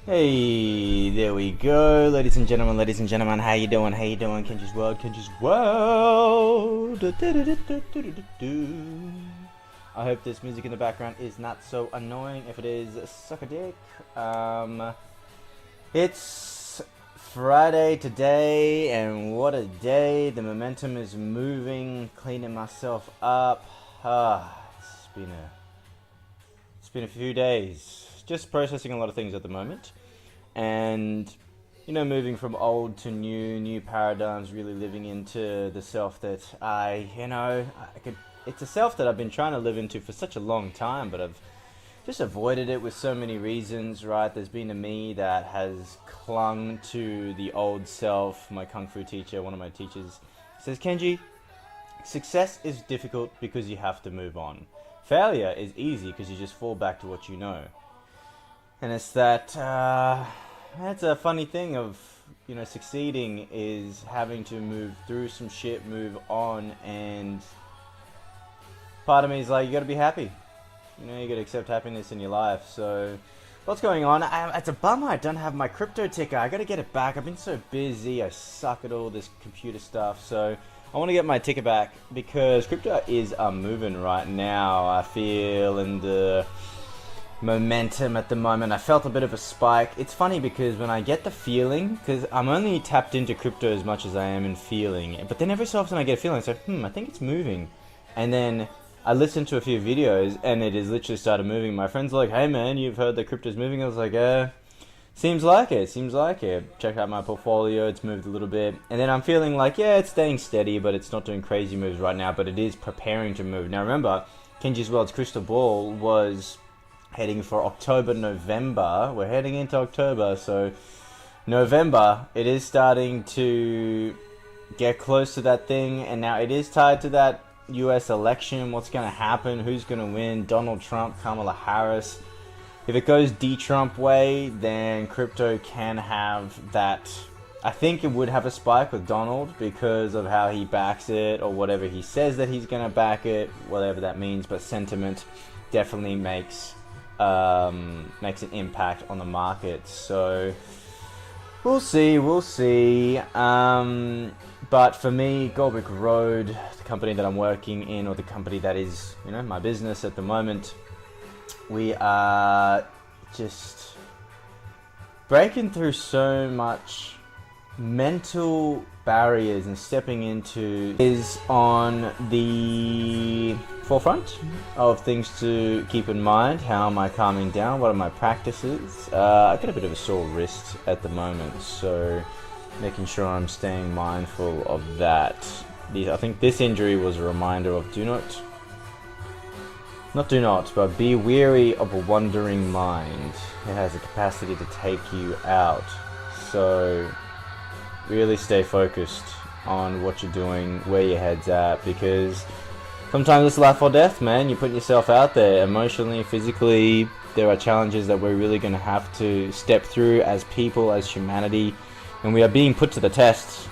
Hey, there we go, ladies and gentlemen, how you doing, Kenji's World, I hope this music in the background is not so annoying. If it is, suck a dick. It's Friday today, and what a day. The momentum is moving, cleaning myself up. It's been a few days. Just processing a lot of things at the moment. And moving from old to new paradigms, really living into the self that it's a self that I've been trying to live into for such a long time, but I've just avoided it with so many reasons, right? There's been a me that has clung to the old self. My Kung Fu teacher, one of my teachers, says, Kenji, success is difficult because you have to move on. Failure is easy because you just fall back to what you know. And it's that's a funny thing of, succeeding is having to move through some shit, move on, and part of me is like, you gotta be happy. You gotta accept happiness in your life. So, what's going on? It's a bummer I don't have my crypto ticker. I gotta get it back. I've been so busy. I suck at all this computer stuff. So, I want to get my ticker back because crypto is moving right now. I feel in the momentum at the moment. I felt a bit of a spike. It's funny because when I get the feeling, because I'm only tapped into crypto as much as I am in feeling, but then every so often I get a feeling, so I think it's moving, and then I listened to a few videos and it has literally started moving. My friends are like, hey man, you've heard that crypto's moving? I was like, seems like it. Check out my portfolio, it's moved a little bit, and then I'm feeling like, it's staying steady, but it's not doing crazy moves right now, but it is preparing to move. Now remember, Kenji's World's crystal ball was heading for October, November. We're heading into October, so November, it is starting to get close to that thing, and now it is tied to that US election. What's going to happen? Who's going to win? Donald Trump, Kamala Harris. If it goes D-Trump way, then crypto can have that. I think it would have a spike with Donald because of how he backs it, or whatever he says that he's going to back it, whatever that means, but sentiment definitely makes an impact on the market. So we'll see. But for me, Goldwick Road, the company that I'm working in, or the company that is my business at the moment, we are just breaking through so much mental barriers and stepping into is on the forefront of things to keep in mind. How am I calming down? What are my practices? I've got a bit of a sore wrist at the moment, so making sure I'm staying mindful of that. I think this injury was a reminder of but be wary of a wandering mind. It has a capacity to take you out. So really stay focused on what you're doing, where your head's at, because sometimes it's life or death, man. You're putting yourself out there emotionally, physically. There are challenges that we're really going to have to step through as people, as humanity, and we are being put to the test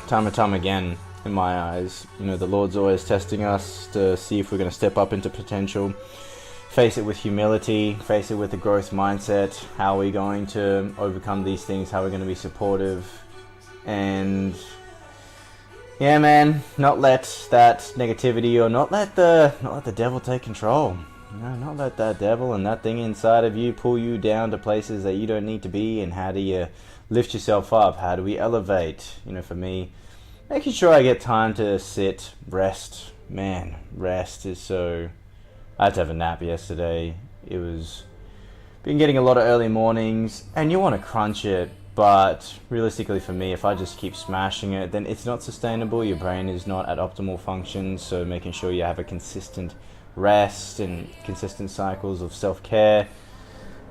time and time again. In my eyes, the Lord's always testing us to see if we're going to step up into potential, face it with humility, face it with a growth mindset. How are we going to overcome these things? How are we going to be supportive? And yeah, man, not let that negativity, or not let the devil take control. Not let that devil and that thing inside of you pull you down to places that you don't need to be. And how do you lift yourself up? How do we elevate? For me, making sure I get time to sit, rest. Man, rest is so... I had to have a nap yesterday. It was... Been getting a lot of early mornings, and you want to crunch it, but realistically for me, if I just keep smashing it, then it's not sustainable. Your brain is not at optimal function, so making sure you have a consistent rest and consistent cycles of self-care.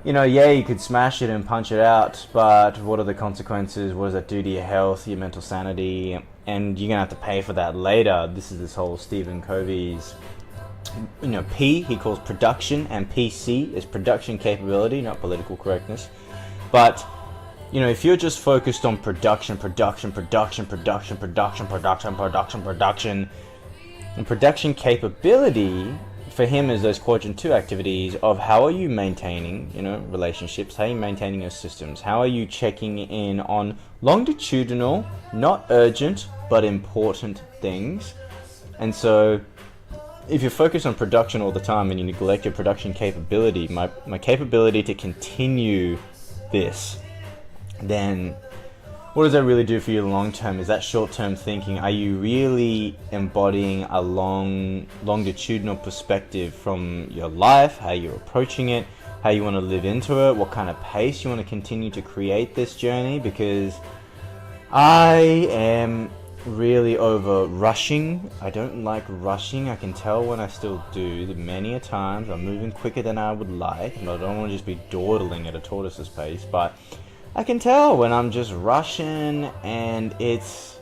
You could smash it and punch it out, but what are the consequences? What does that do to your health, your mental sanity? And you're going to have to pay for that later. This is this whole Stephen Covey's, P, he calls production, and PC is production capability, not political correctness. But, if you're just focused on production, and production capability, for him is those quadrant 2 activities of how are you maintaining, relationships, how are you maintaining your systems, how are you checking in on longitudinal, not urgent, but important things. And so if you focus on production all the time and you neglect your production capability, my capability to continue this, then what does that really do for you long term? Is that short term thinking? Are you really embodying a longitudinal perspective from your life, how you're approaching it, how you want to live into it, what kind of pace you want to continue to create this journey? Because I am really over rushing. I don't like rushing. I can tell when I still do. Many a times I'm moving quicker than I would like, and I don't want to just be dawdling at a tortoise's pace, but I can tell when I'm just rushing and it's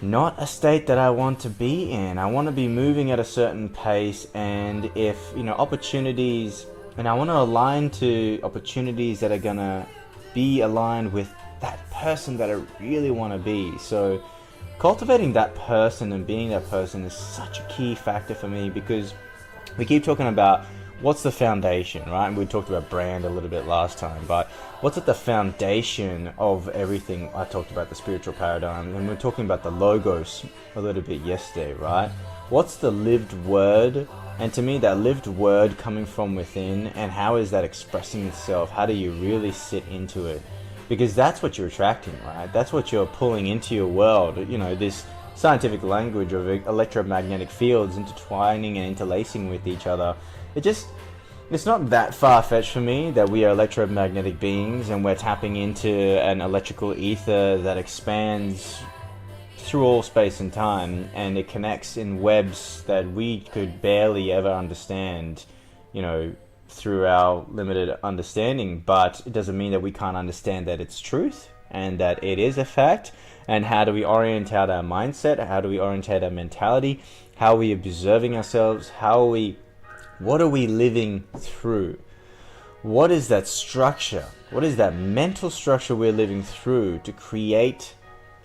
not a state that I want to be in. I want to be moving at a certain pace, and if, opportunities, and I want to align to opportunities that are going to be aligned with that person that I really want to be. So cultivating that person and being that person is such a key factor for me, because we keep talking about what's the foundation, right? And we talked about brand a little bit last time, but what's at the foundation of everything? I talked about the spiritual paradigm, and we're talking about the logos a little bit yesterday, right? What's the lived word? And to me, that lived word coming from within, and how is that expressing itself? How do you really sit into it? Because that's what you're attracting, right? That's what you're pulling into your world. This scientific language of electromagnetic fields intertwining and interlacing with each other. It's not that far-fetched for me that we are electromagnetic beings and we're tapping into an electrical ether that expands through all space and time, and it connects in webs that we could barely ever understand, through our limited understanding. But it doesn't mean that we can't understand that it's truth and that it is a fact. And how do we orientate our mindset? How do we orientate our mentality? How are we observing ourselves? What are we living through? What is that structure? What is that mental structure we're living through to create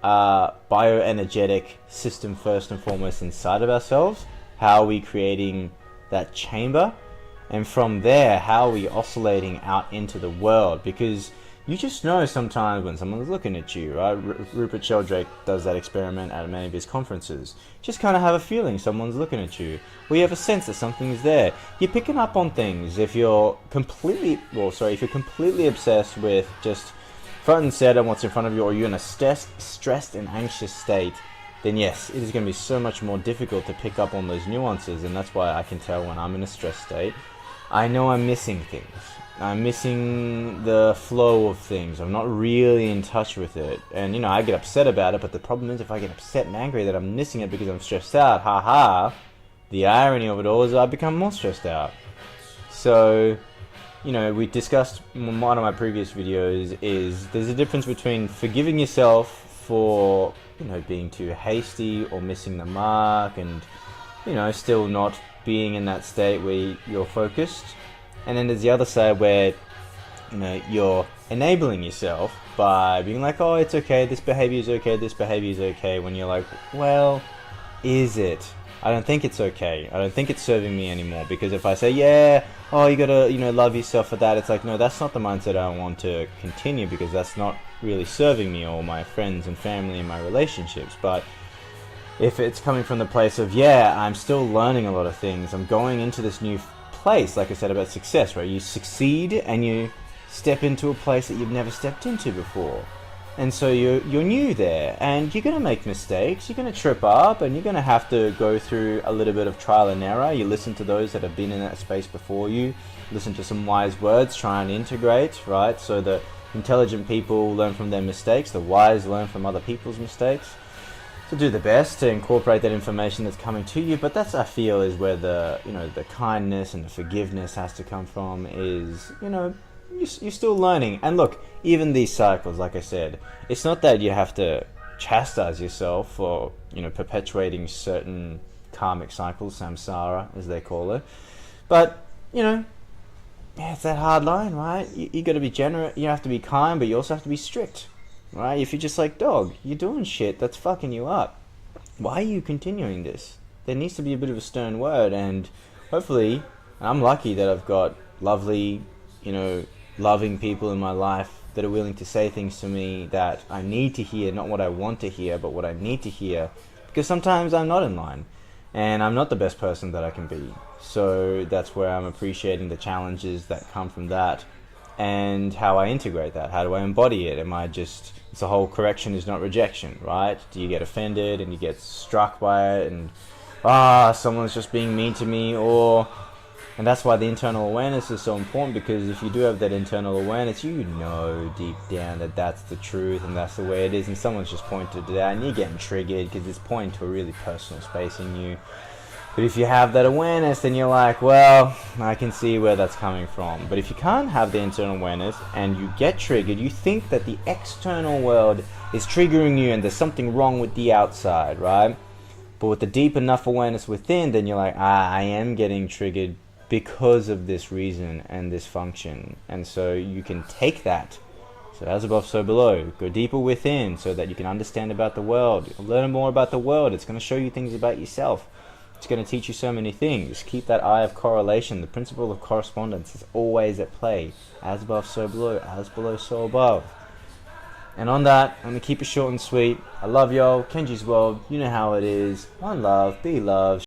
a bioenergetic system first and foremost inside of ourselves? How are we creating that chamber? And from there, how are we oscillating out into the world? Because you just know sometimes when someone's looking at you, right? Rupert Sheldrake does that experiment at many of his conferences. Just kind of have a feeling someone's looking at you. Or you have a sense that something's there. You're picking up on things. If you're completely obsessed with just front and center what's in front of you, or you're in a stressed and anxious state, then yes, it is going to be so much more difficult to pick up on those nuances. And that's why I can tell when I'm in a stress state, I know I'm missing things. I'm missing the flow of things. I'm not really in touch with it. And, I get upset about it, but the problem is if I get upset and angry that I'm missing it because I'm stressed out, the irony of it all is I become more stressed out. So, we discussed in one of my previous videos is there's a difference between forgiving yourself for, being too hasty or missing the mark and, still not being in that state where you're focused. And then there's the other side where, you're enabling yourself by being like, oh, it's okay, this behavior is okay, this behavior is okay, when you're like, well, is it? I don't think it's okay. I don't think it's serving me anymore. Because if I say, yeah, oh, you gotta, love yourself for that, it's like, no, that's not the mindset I want to continue, because that's not really serving me or my friends and family and my relationships. But if it's coming from the place of, yeah, I'm still learning a lot of things, I'm going into this new place, like I said about success, right? You succeed and you step into a place that you've never stepped into before, and so you're new there, and you're gonna make mistakes, you're gonna trip up, and you're gonna have to go through a little bit of trial and error. You listen to those that have been in that space before you, listen to some wise words, try and integrate, right? So the intelligent people learn from their mistakes, the wise learn from other people's mistakes. So do the best to incorporate that information that's coming to you, but that's, I feel, is where the the kindness and the forgiveness has to come from. Is you're still learning. And look, even these cycles, like I said, it's not that you have to chastise yourself for perpetuating certain karmic cycles, samsara as they call it, but it's that hard line, right? You got to be generous, you have to be kind, but you also have to be strict. Right? If you're just like, dog, you're doing shit that's fucking you up, why are you continuing this? There needs to be a bit of a stern word. And hopefully, I'm lucky that I've got lovely, you know, loving people in my life that are willing to say things to me that I need to hear, not what I want to hear, but what I need to hear. Because sometimes I'm not in line and I'm not the best person that I can be. So that's where I'm appreciating the challenges that come from that and how I integrate that. How do I embody it? Am I just, it's the whole correction is not rejection, right? Do you get offended and you get struck by it and, someone's just being mean to me, or, and that's why the internal awareness is so important, because if you do have that internal awareness, you know deep down that that's the truth and that's the way it is, and someone's just pointed it out and you're getting triggered because it's pointing to a really personal space in you. But if you have that awareness, then you're like, well, I can see where that's coming from. But if you can't have the internal awareness and you get triggered, you think that the external world is triggering you and there's something wrong with the outside, right? But with the deep enough awareness within, then you're like, I am getting triggered because of this reason and this function. And so you can take that. So as above, so below. Go deeper within so that you can understand about the world. Learn more about the world. It's going to show you things about yourself. It's going to teach you so many things. Keep that eye of correlation. The principle of correspondence is always at play. As above, so below. As below, so above. And on that, I'm going to keep it short and sweet. I love y'all. Kenji's World. You know how it is. One love. Be loved.